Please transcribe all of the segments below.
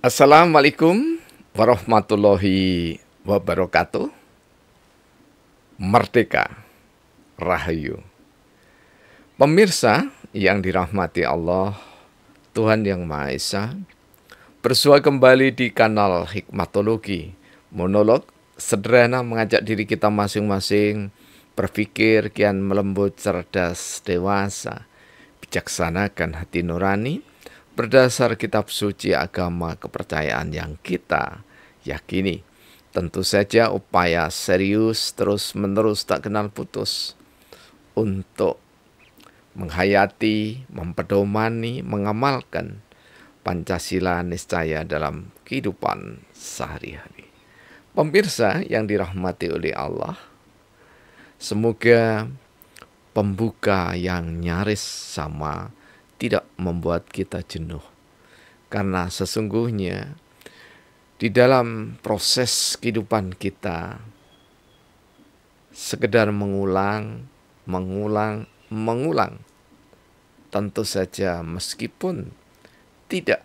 Assalamualaikum warahmatullahi wabarakatuh. Merdeka, Rahayu. Pemirsa yang dirahmati Allah, Tuhan Yang Maha Esa, bersua kembali di kanal Hikmatologi, monolog sederhana mengajak diri kita masing-masing berpikir kian melembut, cerdas, dewasa, bijaksanakan hati nurani, berdasar kitab suci agama kepercayaan yang kita yakini. Tentu saja upaya serius terus-menerus tak kenal putus untuk menghayati, mempedomani, mengamalkan Pancasila niscaya dalam kehidupan sehari-hari. Pemirsa yang dirahmati oleh Allah, semoga pembuka yang nyaris sama tidak membuat kita jenuh. Karena sesungguhnya di dalam proses kehidupan kita sekedar mengulang. Tentu saja meskipun tidak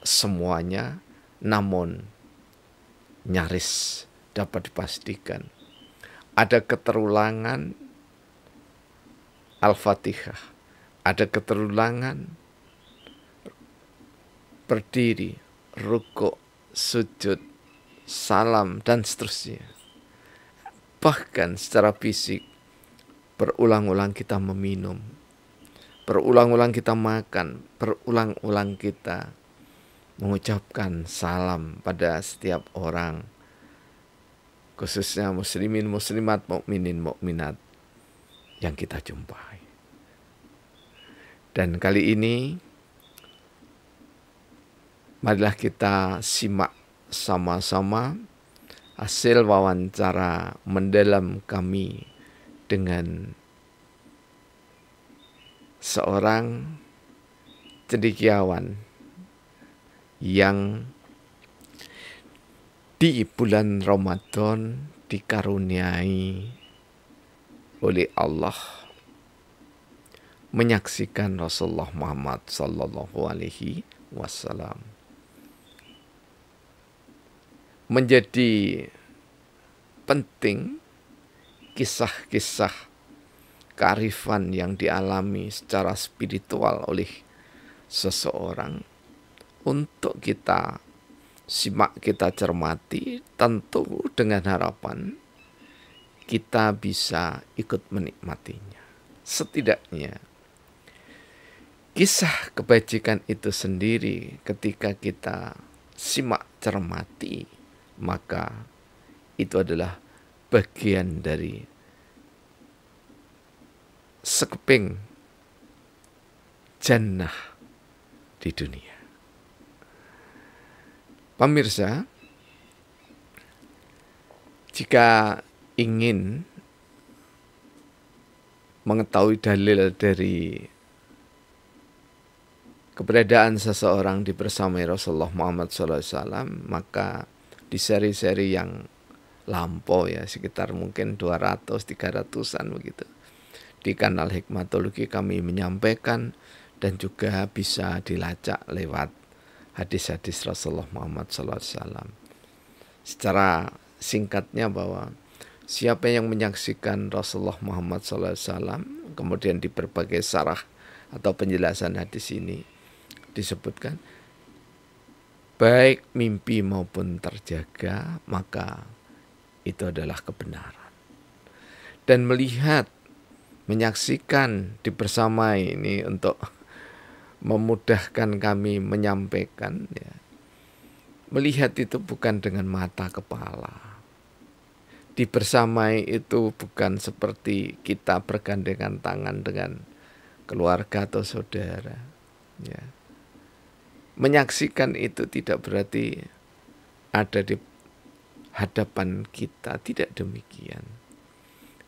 semuanya, namun nyaris dapat dipastikan ada keterulangan Al-Fatihah, ada keterulangan berdiri, rukuk, sujud, salam, dan seterusnya. Bahkan secara fisik, berulang-ulang kita meminum, berulang-ulang kita makan, berulang-ulang kita mengucapkan salam pada setiap orang, khususnya muslimin, muslimat, mukminin, mukminat yang kita jumpai. Dan kali ini, marilah kita simak sama-sama hasil wawancara mendalam kami dengan seorang cendekiawan yang di bulan Ramadan dikaruniai oleh Allah menyaksikan Rasulullah Muhammad Sallallahu Alaihi Wasallam. Menjadi penting kisah-kisah kearifan yang dialami secara spiritual oleh seseorang untuk kita simak, kita cermati, tentu dengan harapan kita bisa ikut menikmatinya. Setidaknya kisah kebajikan itu sendiri ketika kita simak cermati, maka itu adalah bagian dari sekeping jannah di dunia. Pemirsa, jika ingin mengetahui dalil dari keberadaan seseorang dibersamai Rasulullah Muhammad SAW, maka di seri-seri yang lampau ya, sekitar mungkin 200-300an begitu, di kanal Hikmatologi kami menyampaikan dan juga bisa dilacak lewat hadis-hadis Rasulullah Muhammad SAW. Secara singkatnya bahwa siapa yang menyaksikan Rasulullah Muhammad SAW, kemudian di berbagai syarah atau penjelasan hadis ini disebutkan, baik mimpi maupun terjaga, maka itu adalah kebenaran. Dan melihat, menyaksikan, dibersamai ini untuk memudahkan kami menyampaikan ya. Melihat itu bukan dengan mata kepala. Dibersamai itu bukan seperti kita bergandengan tangan dengan keluarga atau saudara ya. Menyaksikan itu tidak berarti ada di hadapan kita, tidak demikian.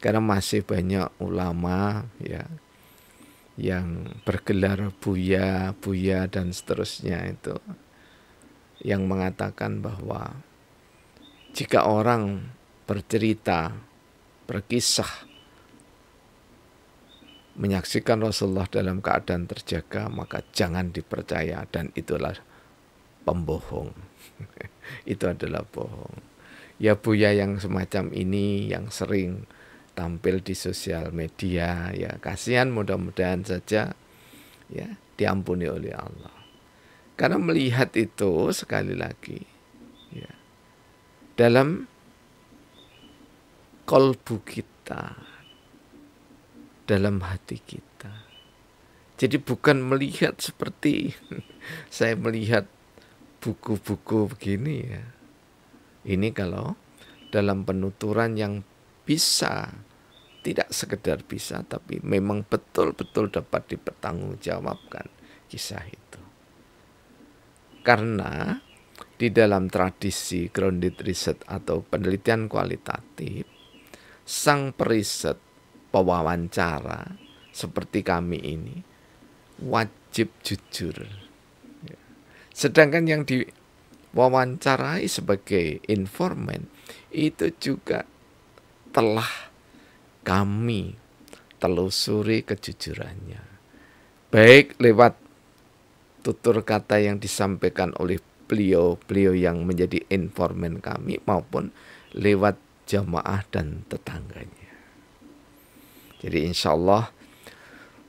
Karena masih banyak ulama ya yang bergelar buya dan seterusnya itu yang mengatakan bahwa jika orang bercerita, berkisah menyaksikan Rasulullah dalam keadaan terjaga, maka jangan dipercaya, dan itulah pembohong. Itu adalah bohong. Ya Buya yang semacam ini yang sering tampil di sosial media, ya kasihan, mudah-mudahan saja ya diampuni oleh Allah. Karena melihat itu sekali lagi ya, dalam kolbu kita, dalam hati kita. Jadi bukan melihat seperti saya melihat buku-buku begini ya. Ini kalau dalam penuturan yang bisa, tidak sekedar bisa, tapi memang betul-betul dapat dipertanggungjawabkan kisah itu. Karena di dalam tradisi grounded research atau penelitian kualitatif, sang periset pewawancara seperti kami ini wajib jujur. Sedangkan yang diwawancarai sebagai informan itu juga telah kami telusuri kejujurannya, baik lewat tutur kata yang disampaikan oleh beliau yang menjadi informan kami, maupun lewat jamaah dan tetangganya. Jadi insya Allah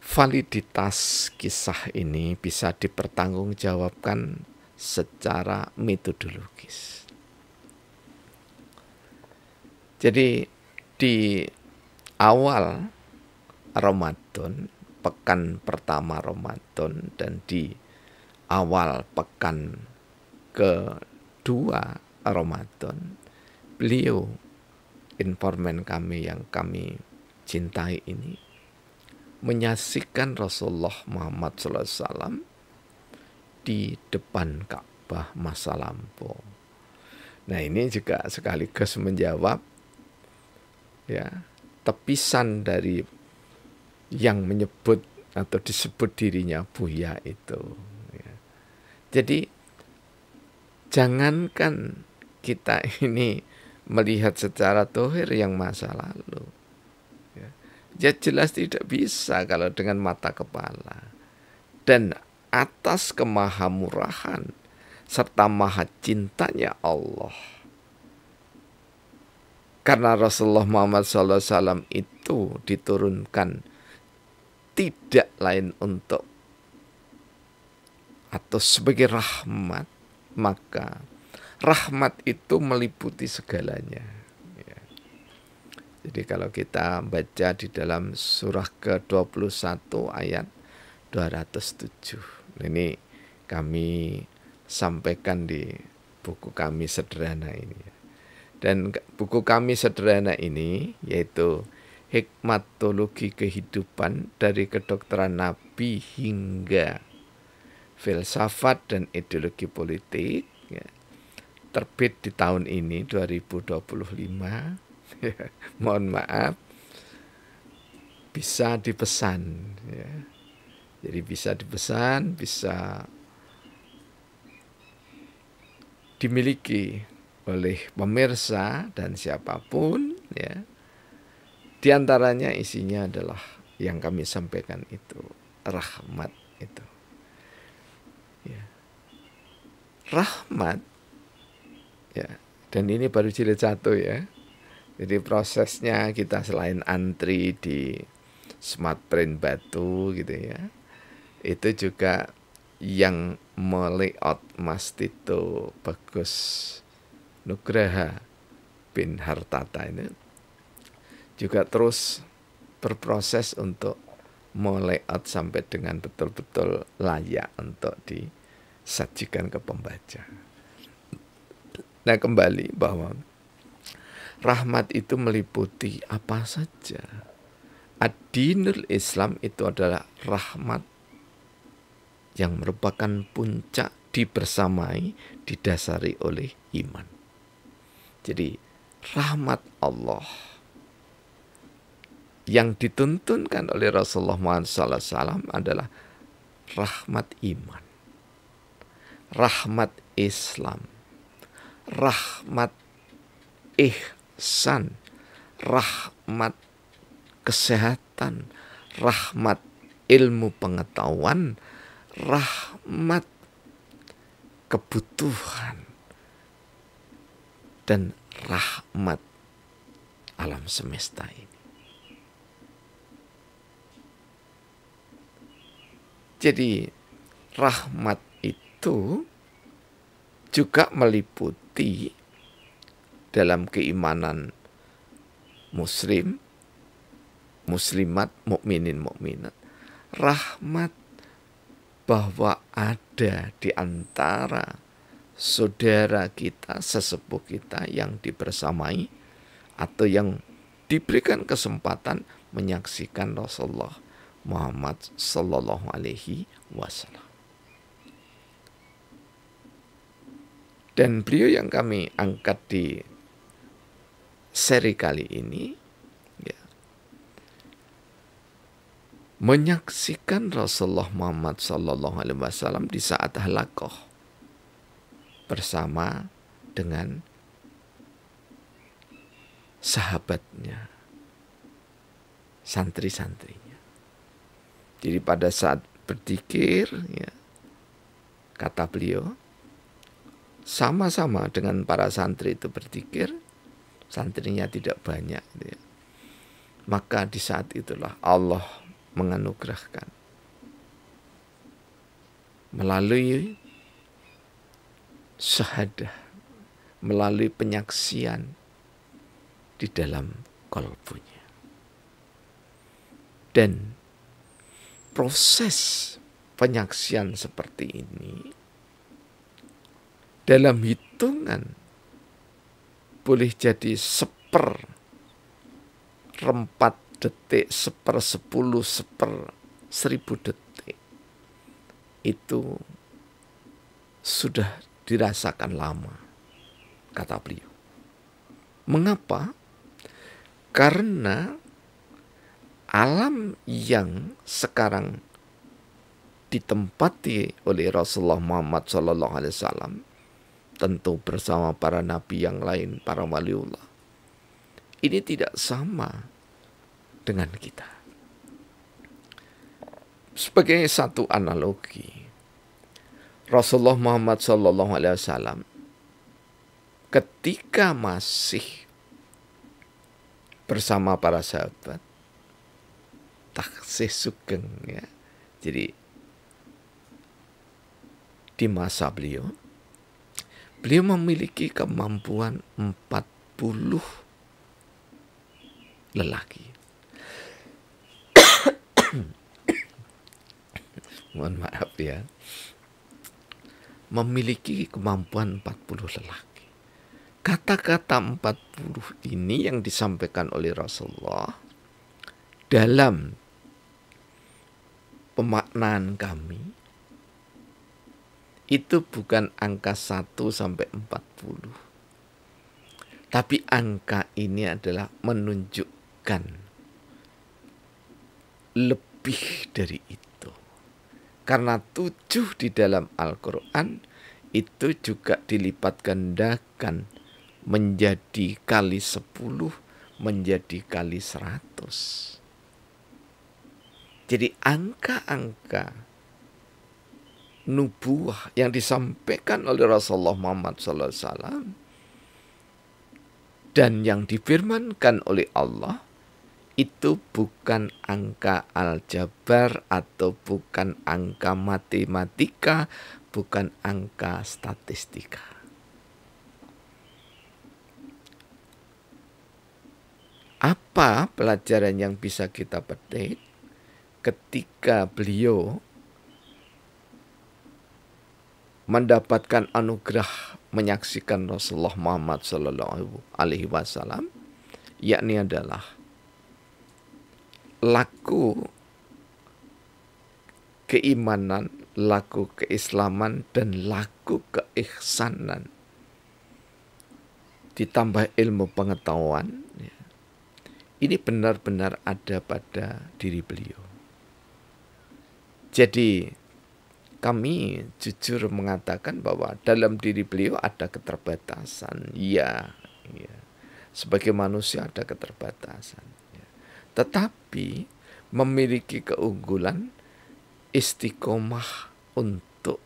validitas kisah ini bisa dipertanggungjawabkan secara metodologis. Jadi di awal Ramadan, pekan pertama Ramadan, dan di awal pekan kedua Ramadan, beliau informan kami yang kami cintai ini menyaksikan Rasulullah Muhammad SAW di depan Ka'bah masa lampau. Nah ini juga sekaligus menjawab ya tepisan dari yang menyebut atau disebut dirinya Buya itu ya. Jadi jangankan kita ini melihat secara dohir yang masa lalu ya jelas tidak bisa kalau dengan mata kepala. Dan atas kemahamurahan serta maha cintanya Allah, karena Rasulullah Muhammad SAW itu diturunkan tidak lain untuk atau sebagai rahmat, maka rahmat itu meliputi segalanya. Jadi kalau kita baca di dalam surah ke-21 ayat 207. Ini kami sampaikan di buku kami sederhana ini. Dan buku kami sederhana ini yaitu Hikmatologi Kehidupan dari Kedokteran Nabi hingga Filsafat dan Ideologi Politik ya, terbit di tahun ini 2025. Mohon maaf, bisa dipesan ya. Jadi bisa dipesan, bisa dimiliki oleh pemirsa dan siapapun ya. Di antaranya isinya adalah yang kami sampaikan itu, rahmat itu ya. Rahmat ya, dan ini baru jilid 1 ya. Jadi prosesnya kita selain antri di Smart Print Batu gitu ya, itu juga yang melayout Mas Tito Bagus Nugraha bin Hartata ini juga terus berproses untuk melayout sampai dengan betul-betul layak untuk disajikan ke pembaca. Nah kembali bahwa rahmat itu meliputi apa saja. Ad-dinul Islam itu adalah rahmat yang merupakan puncak dibersamai, didasari oleh iman. Jadi rahmat Allah yang dituntunkan oleh Rasulullah Muhammad SAW adalah rahmat iman, rahmat Islam, rahmat ihsan, rahmat kesehatan, rahmat ilmu pengetahuan, rahmat kebutuhan dan rahmat alam semesta ini. Jadi rahmat itu juga meliputi dalam keimanan muslim, muslimat, mukminin, mukminat, rahmat bahwa ada di antara saudara kita, sesepuh kita yang dibersamai atau yang diberikan kesempatan menyaksikan Rasulullah Muhammad Sallallahu Alaihi Wasallam. Dan beliau yang kami angkat di seri kali ini, ya, menyaksikan Rasulullah Muhammad Sallallahu Alaihi Wasallam di saat halaqah bersama dengan sahabatnya, santri-santrinya. Jadi pada saat berzikir, ya, kata beliau, sama-sama dengan para santri itu berzikir, santrinya tidak banyak, ya. Maka di saat itulah Allah menganugerahkan melalui syahadah, melalui penyaksian di dalam qalbunya. Dan proses penyaksian seperti ini dalam hitungan boleh jadi 1/4 detik, 1/10, 1/1000 detik. Itu sudah dirasakan lama, kata beliau. Mengapa? Karena alam yang sekarang ditempati oleh Rasulullah Muhammad SAW, tentu bersama para nabi yang lain, para waliullah, ini tidak sama dengan kita. Sebagai satu analogi, Rasulullah Muhammad SAW ketika masih bersama para sahabat, taksih sugeng, ya. Jadi di masa beliau memiliki kemampuan 40 lelaki. Mohon maaf ya. Memiliki kemampuan 40 lelaki. Kata-kata 40 ini yang disampaikan oleh Rasulullah dalam pemaknaan kami itu bukan angka 1 sampai 40. Tapi angka ini adalah menunjukkan lebih dari itu. Karena 7 di dalam Al-Quran itu juga dilipat gandakan menjadi kali 10, menjadi kali 100. Jadi angka-angka nubuah yang disampaikan oleh Rasulullah Muhammad SAW dan yang difirmankan oleh Allah itu bukan angka aljabar atau bukan angka matematika, bukan angka statistika. Apa pelajaran yang bisa kita petik ketika beliau mendapatkan anugerah menyaksikan Rasulullah Muhammad SAW, yakni adalah laku keimanan, laku keislaman, dan laku keihsanan ditambah ilmu pengetahuan, ya, ini benar-benar ada pada diri beliau. Jadi kami jujur mengatakan bahwa dalam diri beliau ada keterbatasan. Ya. Sebagai manusia ada keterbatasan. Ya. Tetapi memiliki keunggulan istiqomah untuk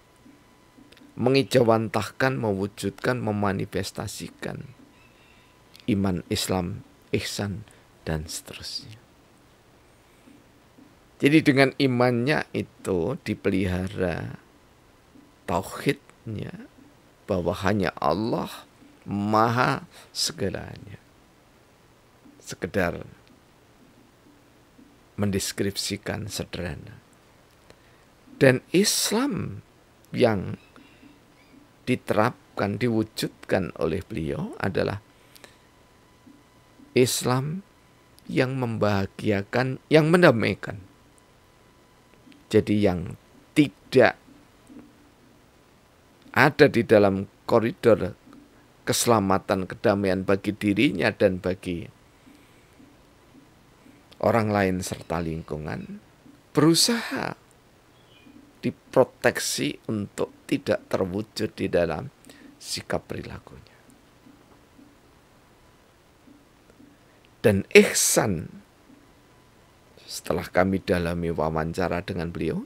mengijawantahkan, mewujudkan, memanifestasikan iman, Islam, ihsan, dan seterusnya. Jadi dengan imannya itu dipelihara tauhidnya, bahwa hanya Allah maha segalanya. Sekedar mendeskripsikan sederhana. Dan Islam yang diterapkan, diwujudkan oleh beliau adalah Islam yang membahagiakan, yang mendamaikan. Jadi yang tidak ada di dalam koridor keselamatan, kedamaian bagi dirinya dan bagi orang lain serta lingkungan, berusaha diproteksi untuk tidak terwujud di dalam sikap perilakunya. Dan ihsan, setelah kami dalami wawancara dengan beliau,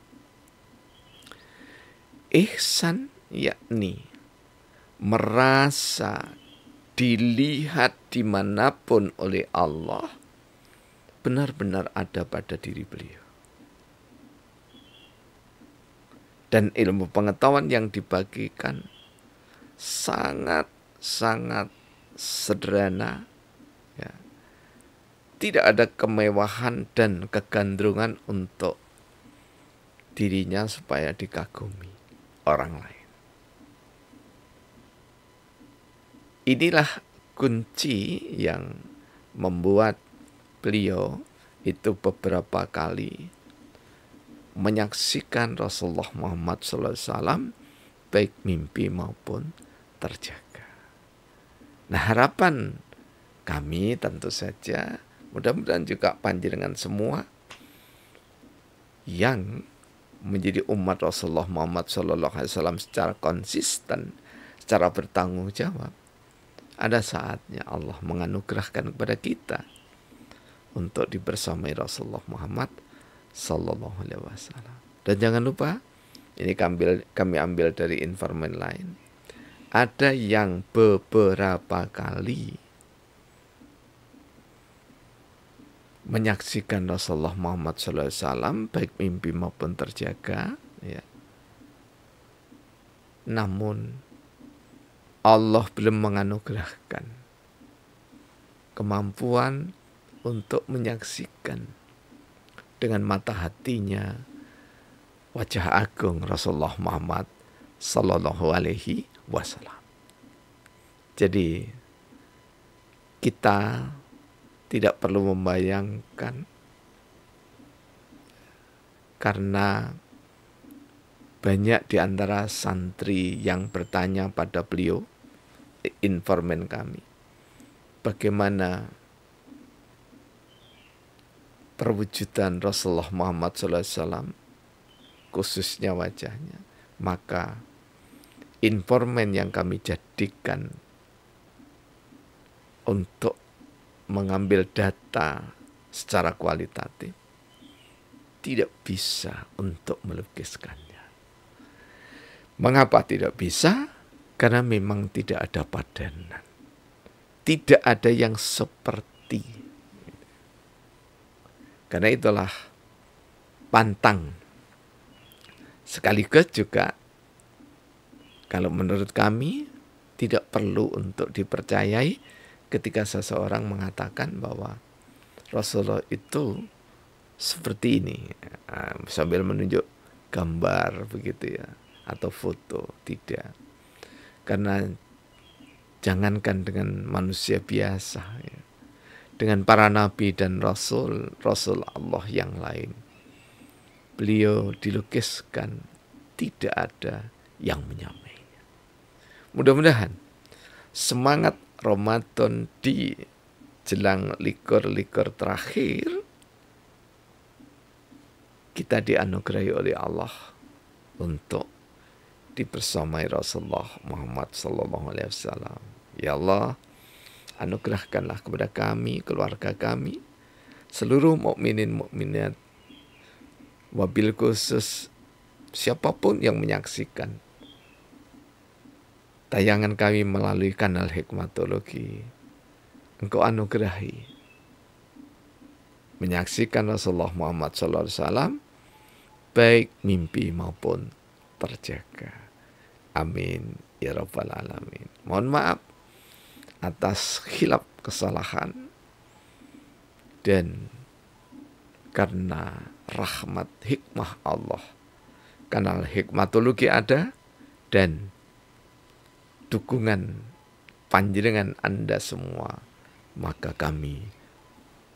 ihsan yakni merasa dilihat dimanapun oleh Allah benar-benar ada pada diri beliau. Dan ilmu pengetahuan yang dibagikan sangat-sangat sederhana, ya. Tidak ada kemewahan dan kegandrungan untuk dirinya supaya dikagumi orang lain. Inilah kunci yang membuat beliau itu beberapa kali menyaksikan Rasulullah Muhammad SAW baik mimpi maupun terjaga. Nah, harapan kami tentu saja, mudah-mudahan juga panjenengan semua yang menjadi umat Rasulullah Muhammad SAW secara konsisten, secara bertanggung jawab, ada saatnya Allah menganugerahkan kepada kita untuk dibersamai Rasulullah Muhammad Sallallahu Alaihi Wasallam. Dan jangan lupa, ini kami ambil dari informan lain, ada yang beberapa kali menyaksikan Rasulullah Muhammad SAW baik mimpi maupun terjaga, ya. Namun Allah belum menganugerahkan kemampuan untuk menyaksikan dengan mata hatinya wajah agung Rasulullah Muhammad Sallallahu Alaihi Wasallam. Jadi kita tidak perlu membayangkan, karena banyak di antara santri yang bertanya pada beliau, informan kami, bagaimana perwujudan Rasulullah Muhammad SAW, khususnya wajahnya. Maka informan yang kami jadikan untuk mengambil data secara kualitatif tidak bisa untuk melukiskannya. Mengapa tidak bisa? Karena memang tidak ada padanan. Tidak ada yang seperti. Karena itulah pantang. Sekaligus juga, kalau menurut kami, tidak perlu untuk dipercayai ketika seseorang mengatakan bahwa Rasulullah itu seperti ini, sambil menunjuk gambar begitu ya, atau foto. Tidak. Karena jangankan dengan manusia biasa, ya, dengan para nabi dan rasul Allah yang lain, beliau dilukiskan tidak ada yang menyamainya. Mudah-mudahan semangat Ramadan di jelang likur-likur terakhir, kita dianugerahi oleh Allah untuk dibersamai Rasulullah Muhammad SAW. Ya Allah, anugerahkanlah kepada kami, keluarga kami, seluruh mukminin mukminat, wabil khusus siapapun yang menyaksikan tayangan kami melalui kanal Hikmatologi, Engkau anugerahi menyaksikan Rasulullah Muhammad SAW baik mimpi maupun terjaga. Amin ya rabbal alamin. Mohon maaf atas khilaf kesalahan, dan karena rahmat hikmah Allah, kanal Hikmatologi ada, dan dukungan panjenengan Anda semua, maka kami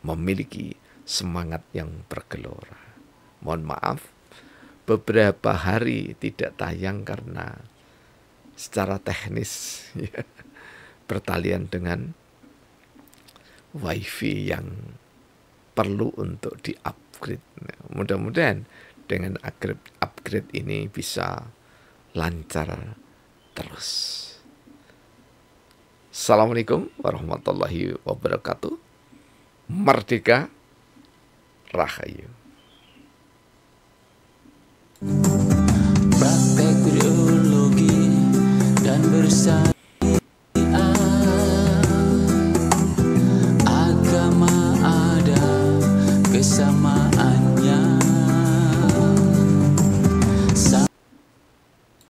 memiliki semangat yang bergelora. Mohon maaf, beberapa hari tidak tayang karena secara teknis ya, bertalian dengan wifi yang perlu untuk di-upgrade. Mudah-mudahan dengan upgrade ini bisa lancar terus. Assalamualaikum warahmatullahi wabarakatuh. Merdeka Rahayu. Praktek biologi dan bersama